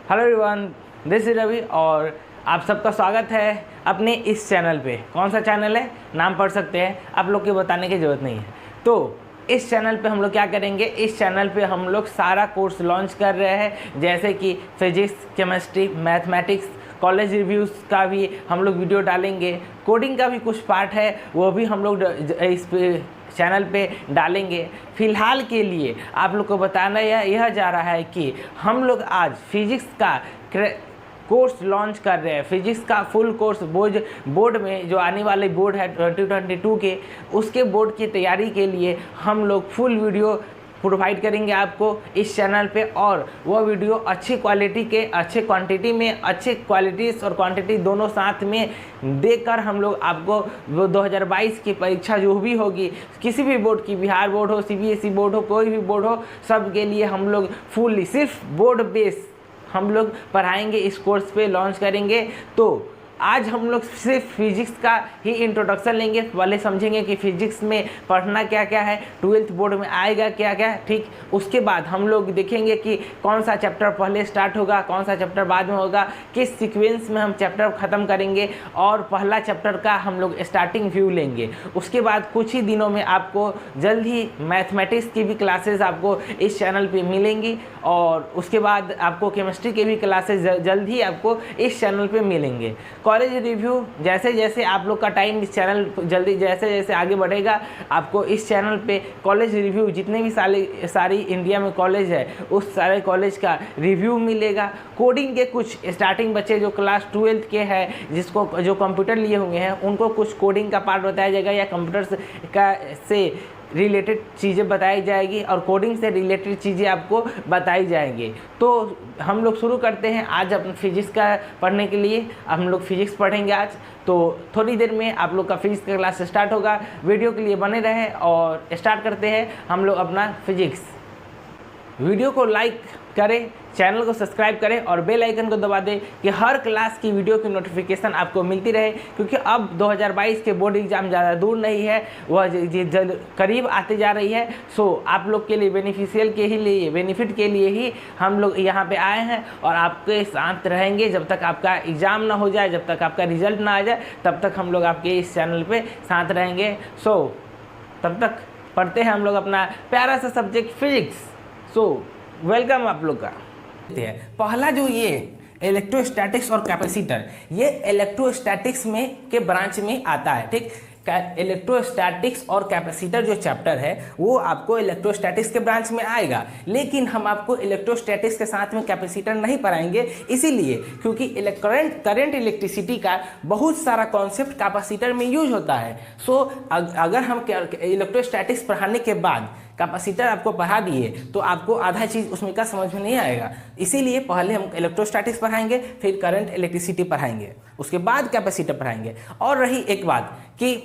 Hello everyone, this is Ravi और आप सबका स्वागत है अपने इस चैनल पे। कौन सा चैनल है, नाम पढ़ सकते हैं, आप लोग को बताने की ज़रूरत नहीं है। तो इस चैनल पे हम लोग क्या करेंगे, इस चैनल पे हम लोग सारा कोर्स लॉन्च कर रहे हैं, जैसे कि physics, chemistry, mathematics, college reviews का भी हम लोग वीडियो डालेंगे, कोडिंग का भी कुछ पार्ट है वो भी हम लोग इस चैनल पे डालेंगे। फ़िलहाल के लिए आप लोग को बताना यह जा रहा है कि हम लोग आज फिजिक्स का कोर्स लॉन्च कर रहे हैं। फिजिक्स का फुल कोर्स बोर्ड में जो आने वाले बोर्ड है 2022 के, उसके बोर्ड की तैयारी के लिए हम लोग फुल वीडियो प्रोवाइड करेंगे आपको इस चैनल पे, और वो वीडियो अच्छी क्वालिटी के, अच्छे क्वांटिटी में, अच्छे क्वालिटीज़ और क्वांटिटी दोनों साथ में देकर हम लोग आपको वो 2022 की परीक्षा जो भी होगी, किसी भी बोर्ड की, बिहार बोर्ड हो, सीबीएसई बोर्ड हो, कोई भी बोर्ड हो, सब के लिए हम लोग फुल्ली सिर्फ बोर्ड बेस हम लोग पढ़ाएंगे, इस कोर्स पे लॉन्च करेंगे। तो आज हम लोग सिर्फ फिजिक्स का ही इंट्रोडक्शन लेंगे, पहले समझेंगे कि फिजिक्स में पढ़ना क्या क्या है, 12th बोर्ड में आएगा क्या क्या, ठीक। उसके बाद हम लोग देखेंगे कि कौन सा चैप्टर पहले स्टार्ट होगा, कौन सा चैप्टर बाद में होगा, किस सीक्वेंस में हम चैप्टर ख़त्म करेंगे, और पहला चैप्टर का हम लोग स्टार्टिंग व्यू लेंगे। उसके बाद कुछ ही दिनों में आपको जल्द ही मैथमेटिक्स की भी क्लासेस आपको इस चैनल पर मिलेंगी, और उसके बाद आपको केमिस्ट्री के भी क्लासेस जल्द ही आपको इस चैनल पर मिलेंगे। कॉलेज रिव्यू जैसे जैसे आप लोग का टाइम इस चैनल जल्दी जैसे जैसे आगे बढ़ेगा, आपको इस चैनल पे कॉलेज रिव्यू जितने भी सारी इंडिया में कॉलेज है उस सारे कॉलेज का रिव्यू मिलेगा। कोडिंग के कुछ स्टार्टिंग बच्चे जो क्लास 12th के हैं, जिसको जो कंप्यूटर लिए हुए हैं, उनको कुछ कोडिंग का पार्ट बताया जाएगा, या कंप्यूटर से रिलेटेड चीज़ें बताई जाएगी, और कोडिंग से रिलेटेड चीज़ें आपको बताई जाएंगी। तो हम लोग शुरू करते हैं आज अपने फिजिक्स का पढ़ने के लिए। हम लोग फिजिक्स पढ़ेंगे आज, तो थोड़ी देर में आप लोग का फिजिक्स का क्लास स्टार्ट होगा। वीडियो के लिए बने रहें और स्टार्ट करते हैं हम लोग अपना फिजिक्स। वीडियो को लाइक करें, चैनल को सब्सक्राइब करें और बेल आइकन को दबा दें कि हर क्लास की वीडियो की नोटिफिकेशन आपको मिलती रहे, क्योंकि अब 2022 के बोर्ड एग्ज़ाम ज़्यादा दूर नहीं है, वह करीब आते जा रही है। सो आप लोग के लिए बेनिफिट के लिए ही हम लोग यहाँ पे आए हैं, और आपके साथ रहेंगे जब तक आपका एग्ज़ाम ना हो जाए, जब तक आपका रिजल्ट ना आ जाए, तब तक हम लोग आपके इस चैनल पर साथ रहेंगे। सो तब तक पढ़ते हैं हम लोग अपना प्यारा सा सब्जेक्ट फिजिक्स। सो वेलकम आप लोग का। पहला जो ये इलेक्ट्रोस्टैटिक्स और कैपेसिटर, ये इलेक्ट्रोस्टैटिक्स में के ब्रांच में आता है, ठीक। इलेक्ट्रोस्टैटिक्स और कैपेसिटर जो चैप्टर है वो आपको इलेक्ट्रोस्टैटिक्स के ब्रांच में आएगा, लेकिन हम आपको इलेक्ट्रोस्टैटिक्स के साथ में कैपेसिटर नहीं पढ़ाएंगे, इसीलिए क्योंकि करंट इलेक्ट्रिसिटी का बहुत सारा कॉन्सेप्ट कैपेसिटर में यूज होता है। सो अगर हम इलेक्ट्रोस्टैटिक्स पढ़ाने के बाद कैपेसिटर आपको पढ़ा दिए तो आपको आधा चीज़ उसमें का समझ में नहीं आएगा। इसीलिए पहले हम इलेक्ट्रोस्टैटिक्स पढ़ाएंगे, फिर करंट इलेक्ट्रिसिटी पढ़ाएंगे, उसके बाद कैपेसिटर पढ़ाएंगे। और रही एक बात कि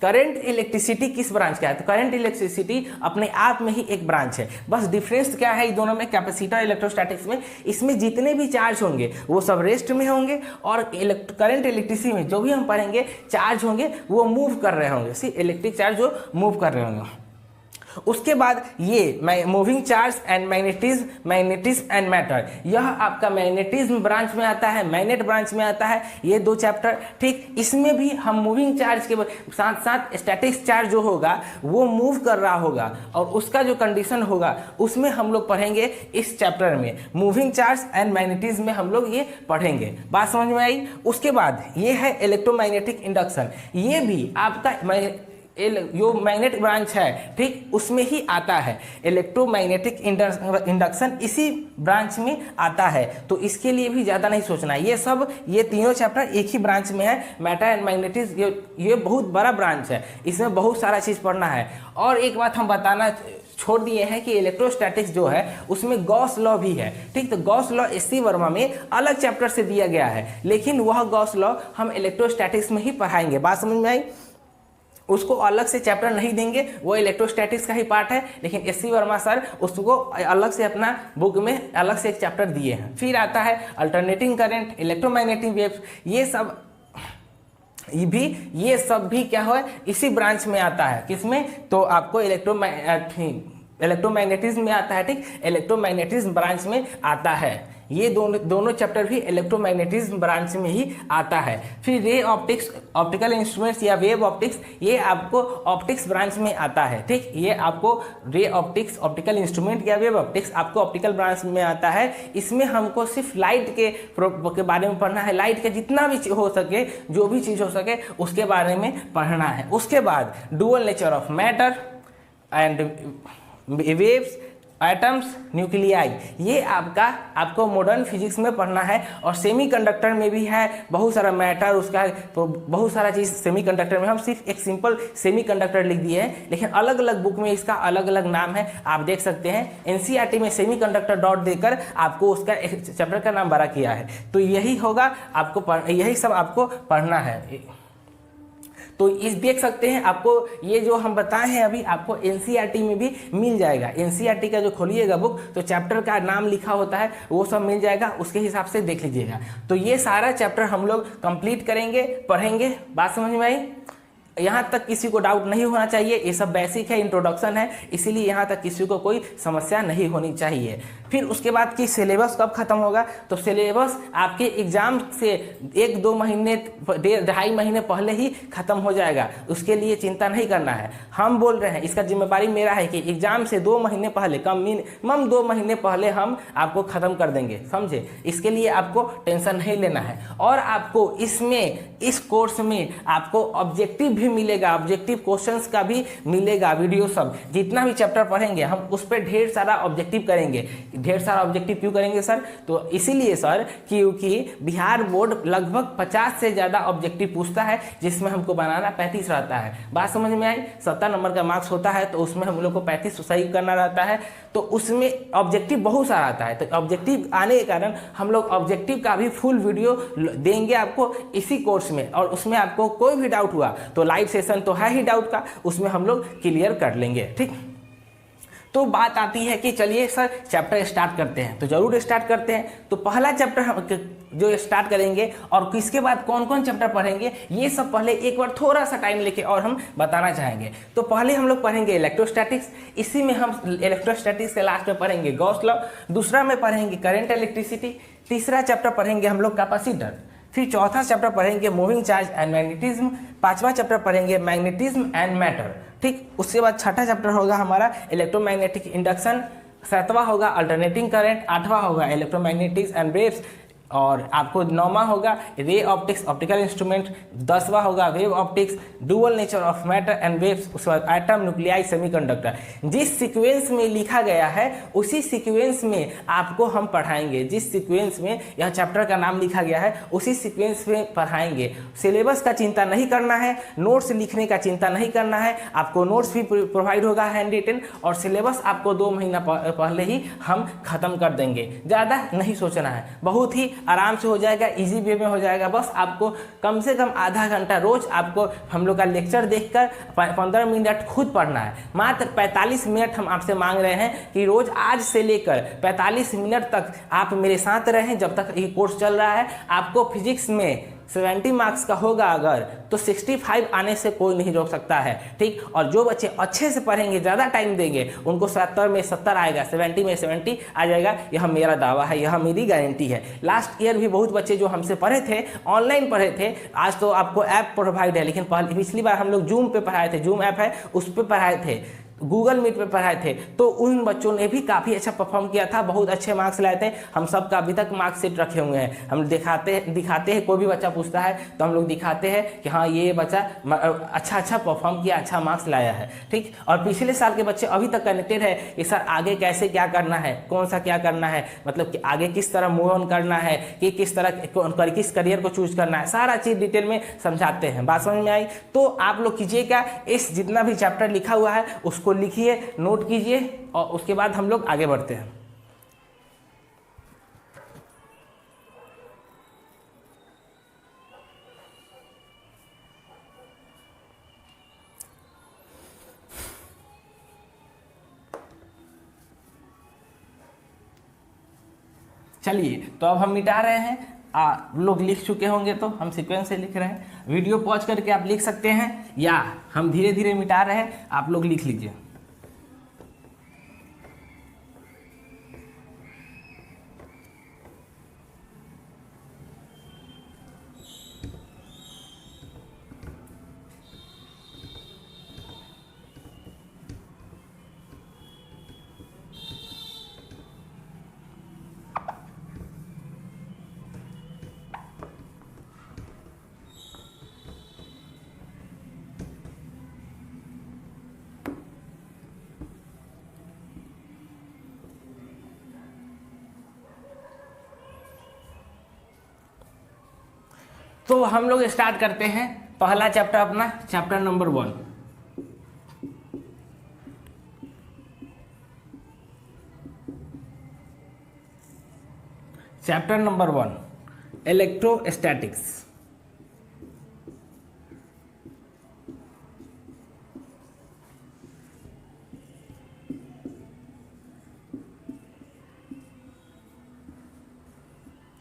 करंट इलेक्ट्रिसिटी किस ब्रांच का है, तो करंट इलेक्ट्रिसिटी अपने आप में ही एक ब्रांच है। बस डिफरेंस क्या है दोनों में, कैपेसिटर इलेक्ट्रोस्टैटिक्स में, इसमें जितने भी चार्ज होंगे वो सब रेस्ट में होंगे, और करंट इलेक्ट्रिसिटी में जो भी हम पढ़ेंगे चार्ज होंगे वो मूव कर रहे होंगे, इलेक्ट्रिक चार्ज जो मूव कर रहे होंगे। उसके बाद ये moving charge and magnetism and matter, यह आपका मैग्नेटिज्म ब्रांच में आता है, मैग्नेट ब्रांच में आता है, ये दो चैप्टर, ठीक। इसमें भी हम मूविंग चार्ज के साथ साथ स्टैटिक चार्ज जो होगा वो मूव कर रहा होगा, और उसका जो कंडीशन होगा उसमें हम लोग पढ़ेंगे इस चैप्टर में। मूविंग चार्ज एंड मैग्नेटिज्म में हम लोग ये पढ़ेंगे। बात समझ में आई। उसके बाद ये है इलेक्ट्रोमैग्नेटिक इंडक्शन, ये भी आपका जो मैग्नेट ब्रांच है, ठीक, उसमें ही आता है। इलेक्ट्रोमैग्नेटिक इंडक्शन इसी ब्रांच में आता है, तो इसके लिए भी ज़्यादा नहीं सोचना है। ये तीनों चैप्टर एक ही ब्रांच में है। मैटर एंड मैग्नेटिज्म ये बहुत बड़ा ब्रांच है, इसमें बहुत सारा चीज़ पढ़ना है। और एक बात हम बताना छोड़ दिए हैं कि इलेक्ट्रोस्टैटिक्स जो है उसमें गॉस लॉ भी है, ठीक। तो गॉस लॉ एससी वर्मा में अलग चैप्टर से दिया गया है, लेकिन वह गॉस लॉ हम इलेक्ट्रोस्टैटिक्स में ही पढ़ाएंगे। बात समझ में आई। उसको अलग से चैप्टर नहीं देंगे, वो इलेक्ट्रोस्टैटिक्स का ही पार्ट है, लेकिन एससी वर्मा सर उसको अलग से अपना बुक में अलग से एक चैप्टर दिए हैं। फिर आता है अल्टरनेटिंग करंट, इलेक्ट्रोमैग्नेटिक वेव्स, ये सब भी क्या है, इसी ब्रांच में आता है। किसमें, तो आपको इलेक्ट्रोमैग्नेटिज्म में आता है, ठीक, इलेक्ट्रोमैग्नेटिज्म ब्रांच में आता है। ये दोनों चैप्टर भी इलेक्ट्रोमैग्नेटिज्म ब्रांच में ही आता है। फिर रे ऑप्टिक्स, ऑप्टिकल इंस्ट्रूमेंट्स या वेव ऑप्टिक्स, ये आपको ऑप्टिक्स ब्रांच में आता है। ठीक, ये आपको रे ऑप्टिक्स, ऑप्टिकल इंस्ट्रूमेंट या वेव ऑप्टिक्स आपको ऑप्टिकल ब्रांच में आता है। इसमें हमको सिर्फ लाइट के बारे में पढ़ना है, लाइट के जितना भी हो सके, जो भी चीज़ हो सके उसके बारे में पढ़ना है। उसके बाद dual nature of matter and waves, atoms, nuclei, ये आपको मॉडर्न फिजिक्स में पढ़ना है। और सेमीकंडक्टर में भी है बहुत सारा मैटर, उसका तो बहुत सारा चीज़ सेमीकंडक्टर में। हम सिर्फ एक सिंपल सेमीकंडक्टर लिख दिए हैं, लेकिन अलग अलग बुक में इसका अलग अलग नाम है, आप देख सकते हैं। एनसीईआरटी में सेमीकंडक्टर डॉट देकर आपको उसका एक चैप्टर का नाम बड़ा किया है। तो यही होगा, यही सब आपको पढ़ना है। तो इस देख सकते हैं, आपको ये जो हम बताए हैं अभी आपको एनसीईआरटी में भी मिल जाएगा। एनसीईआरटी का जो खोलिएगा बुक तो चैप्टर का नाम लिखा होता है, वो सब मिल जाएगा, उसके हिसाब से देख लीजिएगा। तो ये सारा चैप्टर हम लोग कंप्लीट करेंगे, पढ़ेंगे। बात समझ में आई? यहाँ तक किसी को डाउट नहीं होना चाहिए, ये सब बेसिक है, इंट्रोडक्शन है, इसीलिए यहाँ तक किसी को कोई समस्या नहीं होनी चाहिए। फिर उसके बाद कि सिलेबस कब खत्म होगा, तो सिलेबस आपके एग्जाम से 1-2 महीने, 2.5 महीने पहले ही खत्म हो जाएगा। उसके लिए चिंता नहीं करना है। हम बोल रहे हैं, इसका जिम्मेदारी मेरा है कि एग्जाम से 2 महीने पहले, कम मिनिमम 2 महीने पहले हम आपको खत्म कर देंगे, समझे? इसके लिए आपको टेंशन नहीं लेना है। और आपको इस कोर्स में आपको ऑब्जेक्टिव भी मिलेगा, ऑब्जेक्टिव क्वेश्चंस का भी मिलेगा वीडियो। सब जितना भी चैप्टर पढ़ेंगे हम उस पर ढेर सारा ऑब्जेक्टिव करेंगे। ढेर सारा ऑब्जेक्टिव क्यों करेंगे सर? तो इसीलिए सर क्योंकि बिहार बोर्ड लगभग 50 से ज़्यादा ऑब्जेक्टिव पूछता है, जिसमें हमको बनाना 35 रहता है। बात समझ में आई? 70 नंबर का मार्क्स होता है, तो उसमें हम लोग को 35 सही करना रहता है। तो उसमें ऑब्जेक्टिव बहुत सारा आता है। तो ऑब्जेक्टिव आने के कारण हम लोग ऑब्जेक्टिव का भी फुल वीडियो देंगे आपको इसी कोर्स में। और उसमें आपको कोई भी डाउट हुआ तो लाइव सेशन तो है ही डाउट का, उसमें हम लोग क्लियर कर लेंगे। ठीक, तो बात आती है कि चलिए सर चैप्टर स्टार्ट करते हैं। तो जरूर स्टार्ट करते हैं। तो पहला चैप्टर हम जो स्टार्ट करेंगे और किसके बाद कौन कौन चैप्टर पढ़ेंगे, ये सब पहले एक बार थोड़ा सा टाइम लेके और हम बताना चाहेंगे। तो पहले हम लोग पढ़ेंगे इलेक्ट्रोस्टैटिक्स, इसी में हम इलेक्ट्रोस्टैटिक्स के लास्ट में पढ़ेंगे गॉस लॉ, दूसरा में पढ़ेंगे करंट इलेक्ट्रिसिटी, तीसरा चैप्टर पढ़ेंगे हम लोग कैपेसिटर, फिर चौथा चैप्टर पढ़ेंगे मूविंग चार्ज एंड मैग्नेटिज्म, पांचवा चैप्टर पढ़ेंगे मैग्नेटिज्म एंड मैटर। ठीक, उसके बाद छठा चैप्टर होगा हमारा इलेक्ट्रोमैग्नेटिक इंडक्शन, सातवां होगा अल्टरनेटिंग करंट, आठवां होगा इलेक्ट्रोमैग्नेटिक्स एंड वेव्स, और आपको 9वां होगा रे ऑप्टिक्स, ऑप्टिकल इंस्ट्रूमेंट, 10वां होगा wave optics, dual nature of matter and waves, उसके बाद एटम, न्यूक्लियाई, सेमीकंडक्टर। जिस सीक्वेंस में लिखा गया है उसी सीक्वेंस में आपको हम पढ़ाएंगे। जिस सीक्वेंस में यह चैप्टर का नाम लिखा गया है उसी सीक्वेंस में पढ़ाएंगे। सिलेबस का चिंता नहीं करना है, नोट्स लिखने का चिंता नहीं करना है। आपको नोट्स भी प्रोवाइड होगा हैंड रिटन, और सिलेबस आपको 2 महीना पहले ही हम खत्म कर देंगे। ज़्यादा नहीं सोचना है, बहुत ही आराम से हो जाएगा, इजी वे में हो जाएगा। बस आपको कम से कम आधा घंटा रोज आपको हम लोग का लेक्चर देखकर 15 मिनट खुद पढ़ना है। मात्र 45 मिनट हम आपसे मांग रहे हैं कि रोज आज से लेकर 45 मिनट तक आप मेरे साथ रहें जब तक ये कोर्स चल रहा है। आपको फिजिक्स में 70 मार्क्स का होगा अगर, तो 65 आने से कोई नहीं रोक सकता है। ठीक, और जो बच्चे अच्छे से पढ़ेंगे, ज़्यादा टाइम देंगे, उनको 70 में 70 आएगा, 70 में 70 आ जाएगा। यह मेरा दावा है, यह मेरी गारंटी है। लास्ट ईयर भी बहुत बच्चे जो हमसे पढ़े थे, ऑनलाइन पढ़े थे, आज तो आपको ऐप प्रोवाइड है, लेकिन पिछली बार हम लोग जूम पे पढ़ाए थे, जूम ऐप है उस पर पढ़ाए थे, गूगल मीट पे पढ़ाए थे। तो उन बच्चों ने भी काफ़ी अच्छा परफॉर्म किया था, बहुत अच्छे मार्क्स लाए थे। हम सब का अभी तक मार्कशीट रखे हुए हैं, हम दिखाते हैं। कोई भी बच्चा पूछता है तो हम लोग दिखाते हैं कि हाँ ये बच्चा अच्छा परफॉर्म किया, अच्छा मार्क्स लाया है। ठीक, और पिछले साल के बच्चे अभी तक कनेक्टेड है कि सर आगे कैसे क्या करना है, कौन सा क्या करना है, मतलब कि आगे किस तरह मूव ऑन करना है, कि किस तरह किस करियर को चूज करना है, सारा चीज़ डिटेल में समझाते हैं। बात समझ में आई? तो आप लोग कीजिएगा, इस जितना भी चैप्टर लिखा हुआ है उसको लिखिए, नोट कीजिए, और उसके बाद हम लोग आगे बढ़ते हैं। चलिए, तो अब हम मिटा रहे हैं। लोग लिख चुके होंगे तो हम सीक्वेंस से लिख रहे हैं। वीडियो पॉज करके आप लिख सकते हैं, या हम धीरे धीरे मिटा रहे हैं, आप लोग लिख लीजिए। तो हम लोग स्टार्ट करते हैं पहला चैप्टर अपना, chapter number 1। Chapter number 1 electrostatics.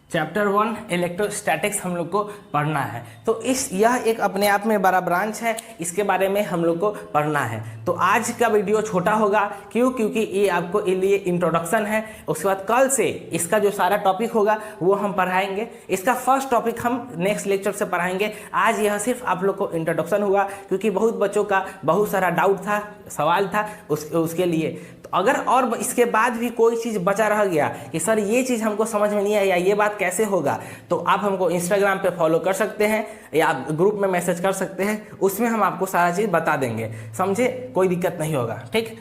Chapter 1 electrostatics हम लोग को पढ़ना है। तो यह एक अपने आप में बड़ा ब्रांच है, इसके बारे में हम लोग को पढ़ना है। तो आज का वीडियो छोटा होगा, क्योंकि ये आपको लिए इंट्रोडक्शन है। उसके बाद कल से इसका जो सारा टॉपिक होगा वो हम पढ़ाएंगे। इसका फर्स्ट टॉपिक हम नेक्स्ट लेक्चर से पढ़ाएंगे। आज यह सिर्फ आप लोग को इंट्रोडक्शन हुआ, क्योंकि बहुत बच्चों का बहुत सारा डाउट था, सवाल था उसके लिए। तो अगर और इसके बाद भी कोई चीज़ बचा रह गया कि सर ये चीज़ हमको समझ में नहीं आया, ये बात कैसे होगा, तो आप हमको इंस्टाग्राम पे फॉलो कर सकते हैं या आप ग्रुप में मैसेज कर सकते हैं, उसमें हम आपको सारा चीज़ बता देंगे। समझे, कोई दिक्कत नहीं होगा, ठीक।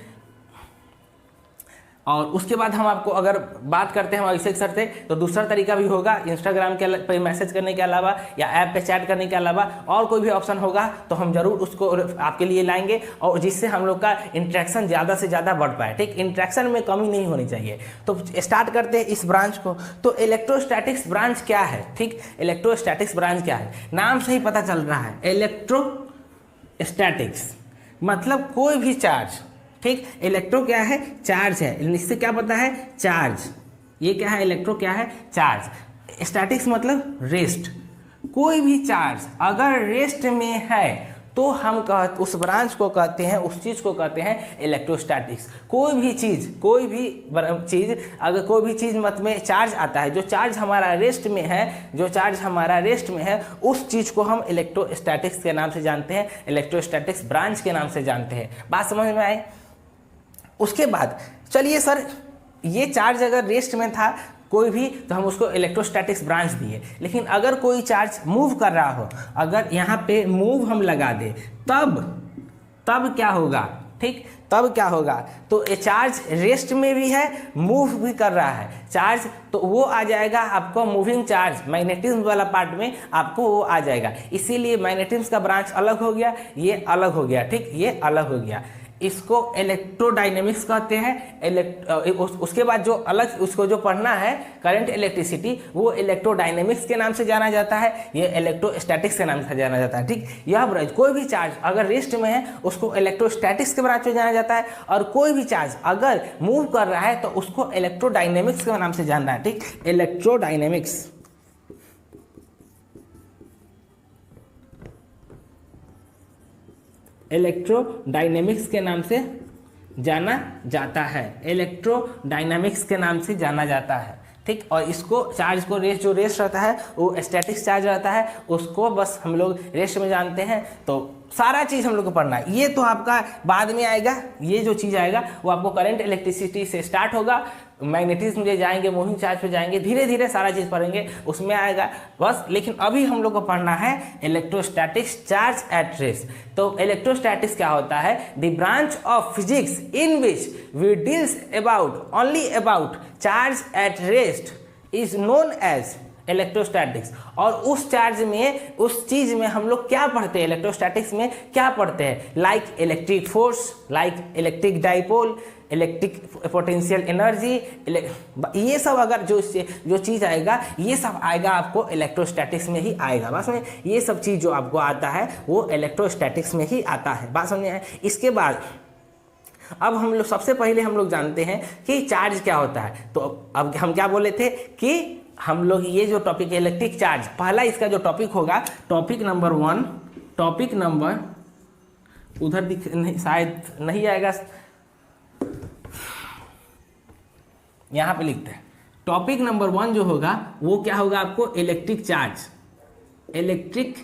और उसके बाद हम आपको अगर बात करते हैं ऐसे सर से, तो दूसरा तरीका भी होगा, इंस्टाग्राम के पे मैसेज करने के अलावा या ऐप पे चैट करने के अलावा और कोई भी ऑप्शन होगा तो हम जरूर उसको आपके लिए लाएंगे, और जिससे हम लोग का इंटरेक्शन ज़्यादा से ज़्यादा बढ़ पाए, ठीक। इंटरेक्शन में कमी नहीं होनी चाहिए। तो स्टार्ट करते हैं इस ब्रांच को। तो इलेक्ट्रोस्टैटिक्स ब्रांच क्या है, ठीक। इलेक्ट्रोस्टैटिक्स ब्रांच क्या है, नाम से ही पता चल रहा है। इलेक्ट्रोस्टैटिक्स मतलब कोई भी चार्ज, ठीक। इलेक्ट्रो क्या है, चार्ज है, इससे क्या पता है, चार्ज। ये क्या है, इलेक्ट्रो क्या है, चार्ज। स्टैटिक्स मतलब रेस्ट। कोई भी चार्ज अगर रेस्ट में है तो हम उस ब्रांच को कहते हैं, उस चीज़ को कहते हैं इलेक्ट्रोस्टैटिक्स। कोई भी चीज़ अगर कोई भी चीज़ मत में चार्ज आता है, जो चार्ज हमारा रेस्ट में है, उस चीज़ को हम इलेक्ट्रोस्टैटिक्स के नाम से जानते हैं, इलेक्ट्रोस्टैटिक्स ब्रांच के नाम से जानते हैं। बात समझ में आए। उसके बाद चलिए सर, ये चार्ज अगर रेस्ट में था कोई भी, तो हम उसको इलेक्ट्रोस्टैटिक्स ब्रांच दिए। लेकिन अगर कोई चार्ज मूव कर रहा हो, अगर यहाँ पे मूव हम लगा दे, तब क्या होगा, ठीक। तब क्या होगा, तो ये चार्ज रेस्ट में भी है, मूव भी कर रहा है चार्ज, तो वो आ जाएगा आपको मूविंग चार्ज, मैग्नेटिज्म वाला पार्ट में आपको वो आ जाएगा। इसीलिए मैग्नेटिज्म का ब्रांच अलग हो गया, ये अलग हो गया, ठीक। ये अलग हो गया, इसको इलेक्ट्रोडायनेमिक्स कहते हैं। उसके बाद जो अलग उसको जो पढ़ना है करंट इलेक्ट्रिसिटी, वो इलेक्ट्रोडायनेमिक्स के नाम से जाना जाता है, ये इलेक्ट्रोस्टैटिक्स के नाम से जाना जाता है, ठीक। यह ब्रांच कोई भी चार्ज अगर रेस्ट में है उसको इलेक्ट्रोस्टैटिक्स के ब्रांच में जाना जाता है, और कोई भी चार्ज अगर मूव कर रहा है तो उसको इलेक्ट्रोडायनेमिक्स के नाम से जानना है, ठीक। इलेक्ट्रोडायनेमिक्स, इलेक्ट्रोडायनेमिक्स के नाम से जाना जाता है, इलेक्ट्रोडायनेमिक्स के नाम से जाना जाता है, ठीक। और इसको चार्ज को जो रेस्ट रहता है वो स्टैटिक्स चार्ज रहता है, उसको बस हम लोग रेस्ट में जानते हैं। तो सारा चीज़ हम लोग को पढ़ना है। ये तो आपका बाद में आएगा, ये जो चीज़ आएगा वो आपको करंट इलेक्ट्रिसिटी से स्टार्ट होगा, मैग्नेटिज्म में जाएंगे, मूविंग चार्ज पे जाएंगे, धीरे धीरे सारा चीज़ पढ़ेंगे, उसमें आएगा बस। लेकिन अभी हम लोग को पढ़ना है इलेक्ट्रोस्टैटिक्स चार्ज एट रेस्ट। तो इलेक्ट्रोस्टैटिक्स क्या होता है, the branch of physics in which we deals only about charge at rest is known as electrostatics. और उस चार्ज में, उस चीज़ में हम लोग क्या पढ़ते हैं, इलेक्ट्रोस्टैटिक्स में क्या पढ़ते हैं, like electric force, like electric dipole, electric potential energy, ये सब अगर जो चीज़ आएगा, ये सब आएगा आपको इलेक्ट्रोस्टैटिक्स में ही आएगा। बात समझे, ये सब चीज़ जो आपको आता है वो इलेक्ट्रोस्टैटिक्स में ही आता है। बात समझे है। इसके बाद अब हम लोग सबसे पहले हम लोग जानते हैं कि चार्ज क्या होता है। तो अब हम क्या बोले थे कि हम लोग ये जो टॉपिक है इलेक्ट्रिक चार्ज, पहला इसका जो टॉपिक होगा, टॉपिक नंबर 1, टॉपिक नंबर उधर शायद नहीं आएगा, यहाँ पे लिखते हैं। टॉपिक नंबर 1 जो होगा वो क्या होगा आपको, इलेक्ट्रिक चार्ज। इलेक्ट्रिक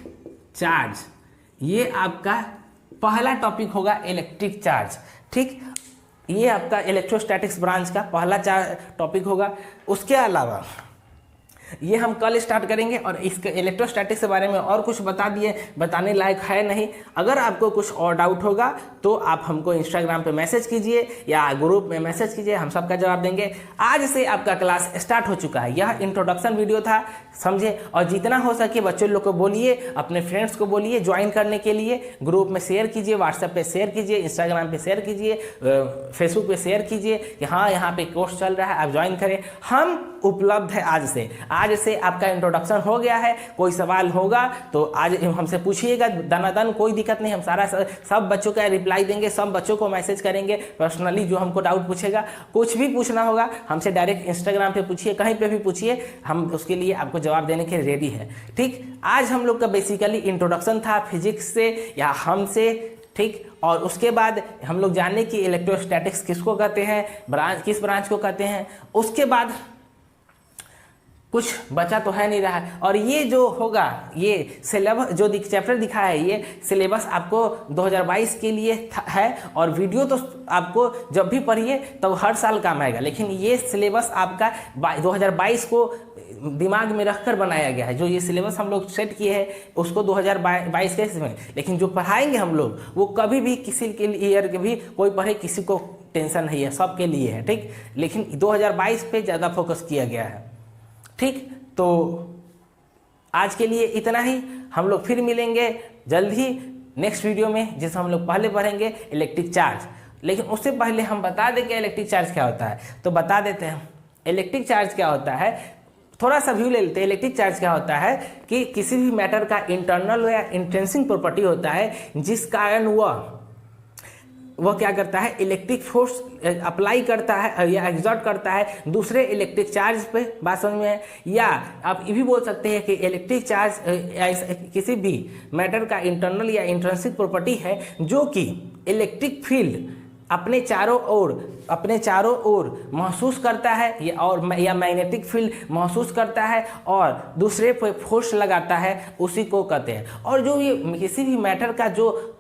चार्ज ये आपका पहला टॉपिक होगा, इलेक्ट्रिक चार्ज, ठीक। ये आपका इलेक्ट्रोस्टैटिक्स ब्रांच का पहला टॉपिक होगा। उसके अलावा ये हम कल स्टार्ट करेंगे। और इसके इलेक्ट्रोस्टैटिक्स के बारे में और कुछ बता दिए, बताने लायक है नहीं। अगर आपको कुछ और डाउट होगा तो आप हमको इंस्टाग्राम पे मैसेज कीजिए या ग्रुप में मैसेज कीजिए, हम सबका जवाब देंगे। आज से आपका क्लास स्टार्ट हो चुका है। यह इंट्रोडक्शन वीडियो था, समझे। और जितना हो सके बच्चों लोग को बोलिए, अपने फ्रेंड्स को बोलिए ज्वाइन करने के लिए। ग्रुप में शेयर कीजिए, व्हाट्सएप पे शेयर कीजिए, इंस्टाग्राम पे शेयर कीजिए, फेसबुक पे शेयर कीजिए कि हाँ यहाँ पे कोर्स चल रहा है, आप ज्वाइन करें। हम उपलब्ध है आज से। आज से आपका इंट्रोडक्शन हो गया है। कोई सवाल होगा तो आज हमसे पूछिएगा, दनादन, कोई दिक्कत नहीं। हम सारा सब बच्चों का रिप्लाई देंगे, सब बच्चों को मैसेज करेंगे पर्सनली। जो हमको डाउट पूछेगा, कुछ भी पूछना होगा हमसे डायरेक्ट इंस्टाग्राम पे पूछिए, कहीं पे भी पूछिए, हम उसके लिए आपको जवाब देने के रेडी है। ठीक, आज हम लोग का बेसिकली इंट्रोडक्शन था फिजिक्स से या हमसे। ठीक, और उसके बाद हम लोग जाने कि इलेक्ट्रोस्टैटिक्स किसको कहते हैं, ब्रांच किस ब्रांच को कहते हैं। उसके बाद कुछ बचा तो है नहीं रहा है। और ये जो होगा, ये सिलेबस जो चैप्टर दिखा है, ये सिलेबस आपको 2022 के लिए है। और वीडियो तो आपको जब भी पढ़िए तब हर साल काम आएगा, लेकिन ये सिलेबस आपका 2022 को दिमाग में रखकर बनाया गया है। जो ये सिलेबस हम लोग सेट किए हैं उसको 2022 के इसमें, लेकिन जो पढ़ाएंगे हम लोग वो कभी भी किसी के ईयर के भी कोई पढ़े, किसी को टेंशन नहीं है, सबके लिए है। ठीक, लेकिन 2022 पे ज़्यादा फोकस किया गया है। ठीक, तो आज के लिए इतना ही। हम लोग फिर मिलेंगे जल्द ही नेक्स्ट वीडियो में, जिसमें हम लोग पहले पढ़ेंगे इलेक्ट्रिक चार्ज। लेकिन उससे पहले हम बता दें कि इलेक्ट्रिक चार्ज क्या होता है, तो बता देते हैं। इलेक्ट्रिक चार्ज क्या होता है, थोड़ा सा व्यू ले लेते हैं। इलेक्ट्रिक चार्ज क्या होता है कि किसी भी मैटर का इंटरनल या इंट्रिंसिक प्रॉपर्टी होता है, जिस कारण वह क्या करता है, इलेक्ट्रिक फोर्स अप्लाई करता है या एग्जर्ट करता है दूसरे इलेक्ट्रिक चार्ज पे। बात समझ में है। या आप ये भी बोल सकते हैं कि इलेक्ट्रिक चार्ज किसी भी मैटर का इंटरनल या इंट्रिंसिक प्रॉपर्टी है, जो कि इलेक्ट्रिक फील्ड अपने चारों ओर महसूस करता है या मैग्नेटिक फील्ड महसूस करता है और दूसरे पे फोर्स लगाता है, उसी को कहते हैं। और जो ये किसी भी मैटर का जो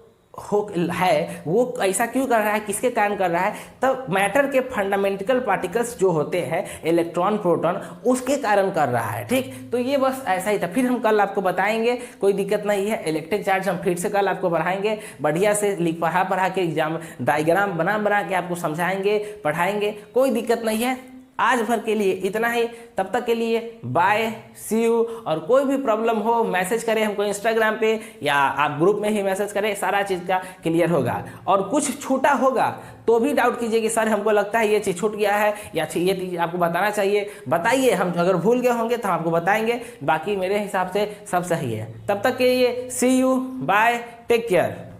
है वो ऐसा क्यों कर रहा है, किसके कारण कर रहा है, तब मैटर के फंडामेंटल पार्टिकल्स जो होते हैं इलेक्ट्रॉन प्रोटॉन, उसके कारण कर रहा है। ठीक, तो ये बस ऐसा ही था। फिर हम कल आपको बताएंगे, कोई दिक्कत नहीं है। इलेक्ट्रिक चार्ज हम फिर से कल आपको पढ़ाएंगे, बढ़िया से पढ़ा के एग्जाम डायग्राम बना के आपको समझाएंगे, पढ़ाएंगे, कोई दिक्कत नहीं है। आज भर के लिए इतना ही। तब तक के लिए बाय, सी यू। और कोई भी प्रॉब्लम हो मैसेज करें हमको इंस्टाग्राम पे या आप ग्रुप में ही मैसेज करें, सारा चीज़ का क्लियर होगा। और कुछ छूटा होगा तो भी डाउट कीजिए कि सर हमको लगता है ये चीज़ छूट गया है या ये चीज़ आपको बताना चाहिए, बताइए। हम अगर भूल गए होंगे तो हम आपको बताएंगे, बाकी मेरे हिसाब से सब सही है। तब तक के लिए सी यू, बाय, टेक केयर।